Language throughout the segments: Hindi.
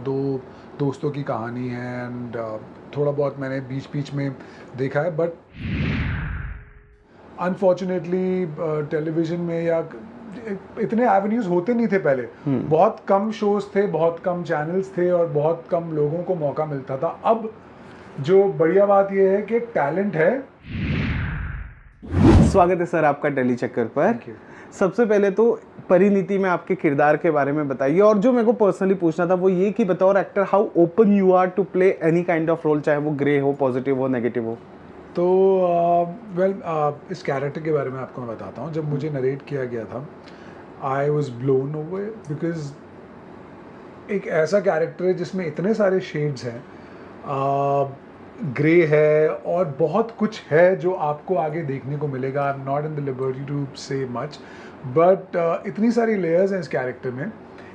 दो दोस्तों की कहानी है एंड थोड़ा बहुत मैंने बीच बीच में देखा है, बट अनफॉर्चुनेटली टेलीविज़न में या इतने एवेन्यूज़ होते नहीं थे पहले। बहुत कम शोज़ थे, बहुत कम चैनल्स थे और बहुत कम लोगों को मौका मिलता था। अब जो बढ़िया बात यह है कि टैलेंट है। स्वागत है सर आपका दिल्ली चक्कर पर। Thank you. सबसे पहले तो परिणीति में आपके किरदार के बारे में बताइए, और जो मेरे को पर्सनली पूछना था वो ये कि बताओ actor how open you are to play any kind of role, चाहे वो ग्रे हो, पॉजिटिव हो, नेगेटिव हो। तो इस कैरेक्टर के बारे में आपको मैं बताता हूँ। जब मुझे नरेट किया गया था, I was blown away, because एक ऐसा कैरेक्टर है जिसमें इतने सारे शेड्स हैं, ग्रे है और बहुत कुछ है जो आपको आगे देखने को मिलेगा। I am not in the liberty to say much, but इतनी सारी लेयर्स हैं इस कैरेक्टर में,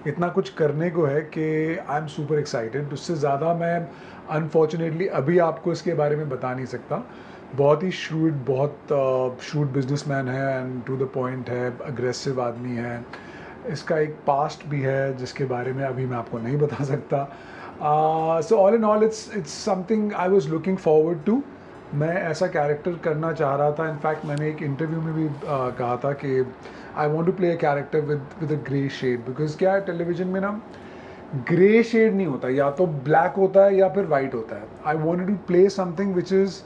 इतना कुछ करने को है कि आई एम सुपर एक्साइटेड। उससे ज़्यादा मैं अनफॉर्चुनेटली अभी आपको इसके बारे में बता नहीं सकता। बहुत ही बहुत श्रूड बिजनेसमैन है एंड टू द पॉइंट है, अग्रेसिव आदमी है। इसका एक पास्ट भी है जिसके बारे में अभी मैं आपको नहीं बता सकता। So all in all it's something I was looking forward to. मैं ऐसा कैरेक्टर करना चाह रहा था। इनफैक्ट मैंने एक इंटरव्यू में भी कहा था कि I want to play a character with a grey shade, because क्या है, टेलीविज़न में ना ग्रे शेड नहीं होता, या तो ब्लैक होता है या फिर वाइट होता है। I wanted to play something which is,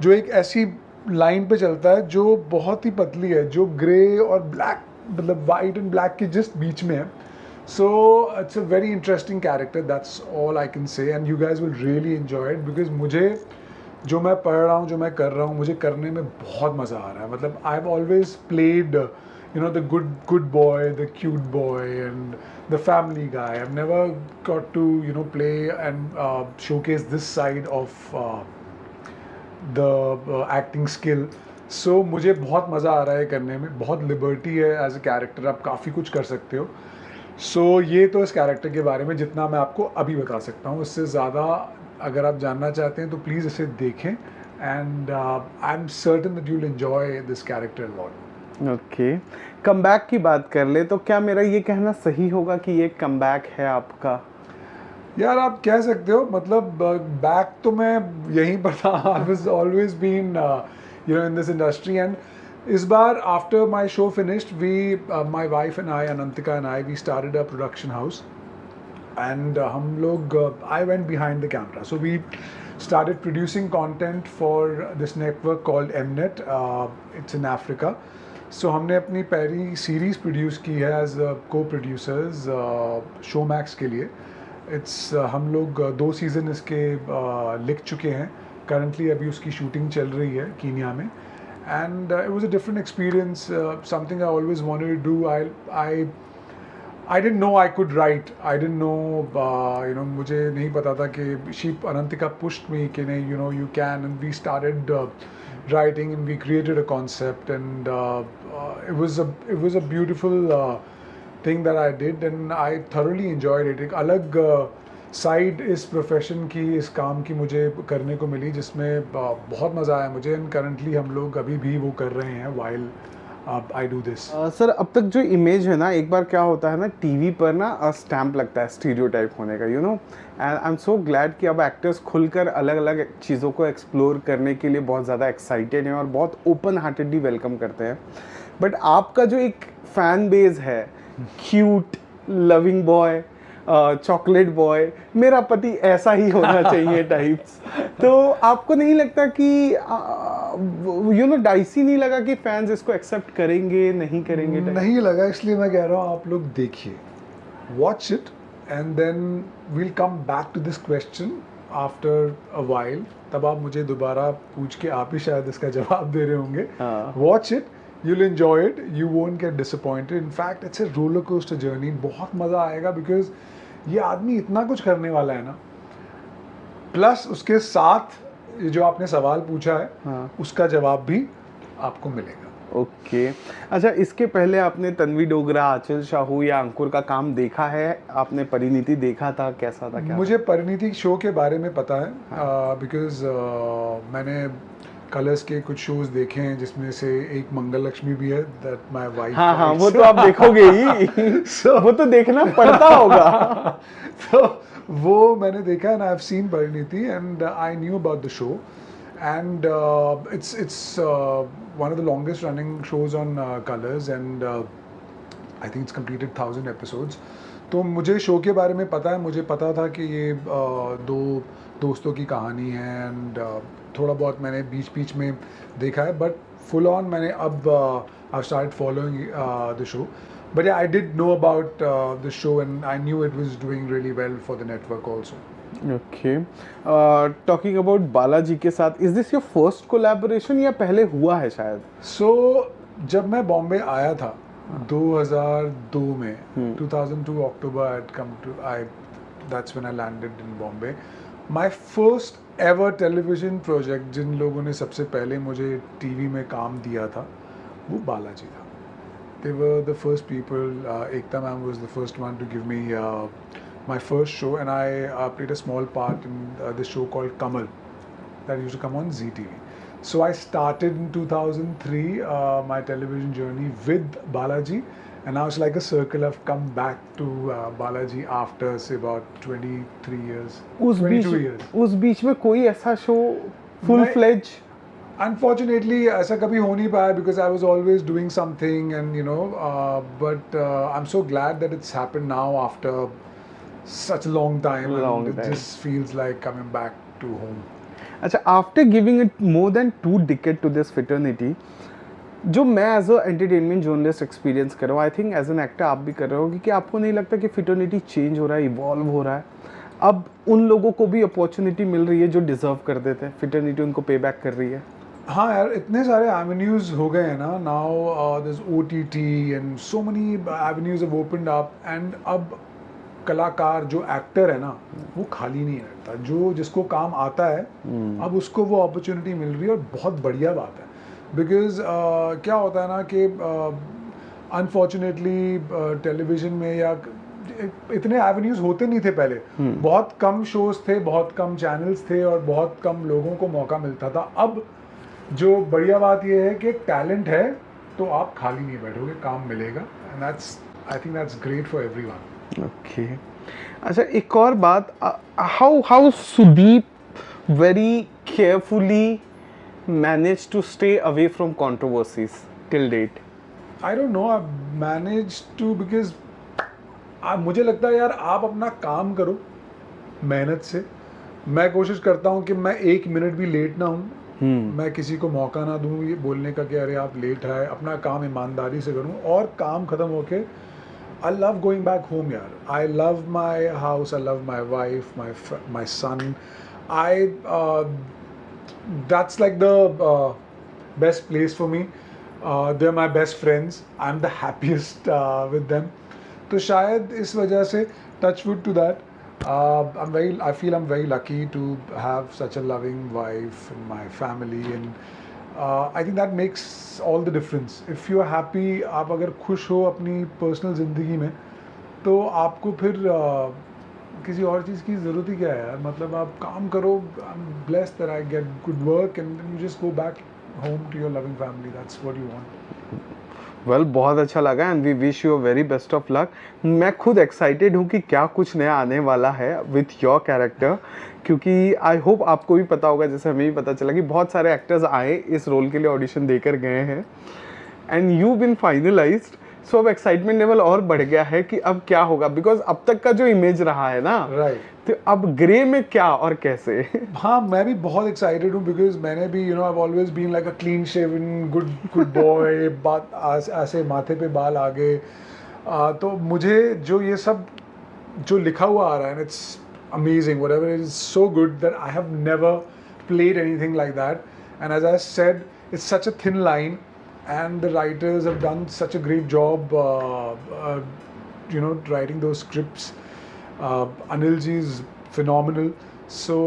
जो एक ऐसी लाइन पे चलता है जो बहुत ही पतली है, जो ग्रे और ब्लैक, मतलब वाइट एंड ब्लैक के जस्ट बीच में है। So it's a very interesting character, that's all I can say, and you guys will really enjoy it, because मुझे जो मैं पढ़ रहा हूँ, जो मैं कर रहा हूँ, मुझे करने में बहुत मज़ा आ रहा है। मतलब I have always played the good boy, the cute boy, and the family guy. I've never got to play and showcase this side of the acting skill. So मुझे बहुत मज़ा आ रहा है करने में, बहुत लिबर्टी है एज अ कैरेक्टर, आप काफ़ी कुछ कर सकते हो। सो ये तो इस कैरेक्टर के बारे में जितना मैं आपको अभी बता सकता हूँ। इससे ज़्यादा अगर आप जानना चाहते हैं तो प्लीज़ इसे देखें, and I am certain that you will enjoy this character a lot. Okay, comeback की बात कर ले तो क्या मेरा ये कहना सही होगा कि ये कमबैक है आपका? यार आप कह सकते हो, मतलब बैक तो मैं यहीं पर था। I was always been in this industry, and इस बार after my show finished, we my wife and I, Anantika and I, we started a production house, and हम लोग I went behind the camera, so we started producing content for this network called Mnet. It's in Africa. So हमने अपनी पहली सीरीज़ प्रोड्यूस की है एज को प्रोड्यूसर्स शोमैक्स के लिए। हम लोग 2 सीज़न इसके लिख चुके हैं। करंटली अभी उसकी शूटिंग चल रही है कीनिया में, and it was a different experience, something I always wanted to do. I didn't know I could write. I didn't know, मुझे नहीं पता था कि Anantika pushed me कि नहीं, you can, and we started writing, and we created a concept, and it was a beautiful thing that I did, and I thoroughly enjoyed it. एक अलग साइड इस प्रोफेशन की, इस काम की मुझे करने को मिली, जिसमें बहुत मज़ा आया मुझे, एंड करंटली हम लोग अभी भी वो कर रहे हैं while I do this. Sir अब तक जो इमेज है ना, एक बार क्या होता है ना, टीवी पर ना स्टैम्प लगता है स्टीरियोटाइप होने का, and I am so glad कि अब एक्टर्स खुलकर अलग अलग चीज़ों को एक्सप्लोर करने के लिए बहुत ज़्यादा एक्साइटेड हैं और बहुत ओपन हार्टेडली वेलकम करते हैं। बट आपका जो एक फैन बेस है, cute, loving boy, chocolate boy, मेरा पति ऐसा ही होना चाहिए टाइप्स, तो आपको नहीं लगता कि डाइसी नहीं लगा कि फैंस इसको एक्सेप्ट करेंगे नहीं करेंगे? नहीं लगा, इसलिए मैं कह रहा हूँ आप लोग देखिए, watch it, and then we'll come back to this question after a while. तब आप मुझे दोबारा पूछ के आप ही शायद इसका जवाब दे रहे होंगे। Watch it, you'll enjoy it, you won't get disappointed. In fact, it's a roller coaster journey. बहुत मज़ा आएगा, because ये आदमी इतना कुछ करने वाला है ना, प्लस उसके साथ जो आपने सवाल पूछा है, उसका जवाब भी आपको मिलेगा। ओके, अच्छा, इसके पहले आपने तन्वी डोगरा, आंचल साहू या अंकुर का काम देखा है? आपने परिणीति देखा था, कैसा था? क्या मुझे परिणीति शो के बारे में पता है, बिकॉज मैंने कलर्स के कुछ शोज देखे हैं, जिसमें से एक मंगल लक्ष्मी भी है, दैट माय वाइफ। हाँ, वो तो आप देखोगे ही। वो तो देखना पड़ता होगा। तो वो मैंने देखा and I have seen Parineeti and I knew about the show and it's one of the longest running shows on Colors and I think it's completed 1,000 episodes. तो मुझे शो के बारे में पता है, मुझे पता था कि ये दो दोस्तों की कहानी है एंड थोड़ा बहुत मैंने बीच बीच में देखा है बट फुल ऑन मैंने अब I start following the show but I did know about the show and I knew it was doing really well for the network also. Okay, talking about Balaji के साथ, is this your first collaboration या पहले हुआ है शायद? सो जब मैं बॉम्बे आया था 2002 में 2002 October I'd come to that's when I landed in Bombay. My first ever television project जिन लोगों ने सबसे पहले मुझे टीवी में काम दिया था वो बालाजी था. They were the first people. Ekta ma'am was the first one to give me my first show and I played a small part in this show called Kamal that used to come on ZTV. So I started in 2003 my television journey with Balaji and now it's like a circle. I've come back to Balaji after say about 23 years. 22 years. उस बीच में कोई ऐसा शो फुल फ्लेज? Unfortunately ऐसा कभी हो नहीं पाया because I was always doing something and you know but I'm so glad that it's happened now after such a long time and it just feels like coming back to home. अच्छा, after giving it more than 2 decades to this fraternity, जो मैं as a entertainment journalist experience कर रहा हूँ, I think as an actor आप भी कर रहे हो, कि आपको नहीं लगता कि फिटर्निटी चेंज हो रहा है, इवॉल्व हो रहा है? अब उन लोगों को भी अपॉर्चुनिटी मिल रही है जो डिजर्व करते थे, फिटर्निटी उनको पे बैक कर रही है. हाँ यार, इतने सारे एवेन्यूज हो गए हैं ना now. There is OTT and so many avenues have opened up and अब कलाकार जो एक्टर है ना वो खाली नहीं रहता, जो जिसको काम आता है अब उसको वो अपॉर्चुनिटी मिल रही है और बहुत बढ़िया बात है. बिकॉज क्या होता है ना कि अनफॉर्चुनेटली टेलीविजन में या इतने एवेन्यूज होते नहीं थे पहले. बहुत कम शोज थे, बहुत कम चैनल्स थे और बहुत कम लोगों को मौका मिलता था. अब जो बढ़िया बात ये है कि टैलेंट है तो आप खाली नहीं बैठोगे, काम मिलेगा and that's I think that's great for everyone. Okay, अच्छा एक और बात, how Sudeep very carefully manage to stay away from controversies till date? I don't know, I manage to because मुझे लगता है यार आप अपना काम करो मेहनत से. मैं कोशिश करता हूँ कि मैं 1 मिनट भी लेट ना हूँ. मैं किसी को मौका ना दूँ ये बोलने का कि अरे आप लेट आए. अपना काम ईमानदारी से करूँ और काम ख़त्म होके I love going back home yaar. I love my house, I love my wife, my son. That's like the best place for me. They're my best friends. I'm the happiest with them. तो शायद इस वजह से touch wood to that. I feel I'm very lucky to have such a loving wife and my family and I think that makes all the difference. If you are happy, आप अगर खुश हो अपनी पर्सनल ज़िंदगी में तो आपको फिर किसी और चीज़ की ज़रूरत ही क्या है यार. मतलब आप काम करो. I'm blessed that I get good work and then you just go back home to your loving family. That's what you want. Well बहुत अच्छा लगा and we wish you very best of luck. मैं खुद एक्साइटेड हूँ कि क्या कुछ नया आने वाला है विथ योर कैरेक्टर, क्योंकि आई होप आपको भी पता होगा, जैसे हमें भी पता चला कि बहुत सारे एक्टर्स आए इस रोल के लिए, ऑडिशन देकर गए हैं एंड यू बिन फाइनलाइज्ड. सो अब एक्साइटमेंट लेवल और बढ़ गया है कि अब क्या होगा, बिकॉज अब तक का जो इमेज रहा है ना, राइट, तो अब ग्रे में क्या और कैसे? हाँ, मैं भी बहुत एक्साइटेड हूँ बिकॉज मैंने भी you know I always been like a clean shaven good boy. बात ऐसे माथे पे बाल आ गए. तो मुझे जो ये सब जो लिखा हुआ आ रहा है, it's amazing. Whatever it is so good that I have never played anything like that. And as I said, it's such a thin line and the writers have done such a great job you know writing those scripts. Anil ji is phenomenal, so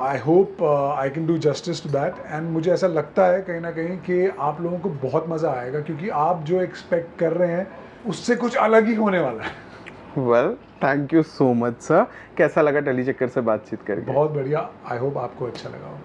I hope I can do justice to that and मुझे ऐसा लगता है कहीं ना कहीं कि आप लोगों को बहुत मज़ा आएगा क्योंकि आप जो एक्सपेक्ट कर रहे हैं उससे कुछ अलग ही होने वाला है. Well, thank you so much sir. कैसा लगा टेली चक्कर से बातचीत करके? बहुत बढ़िया. आई होप आपको अच्छा लगा हो.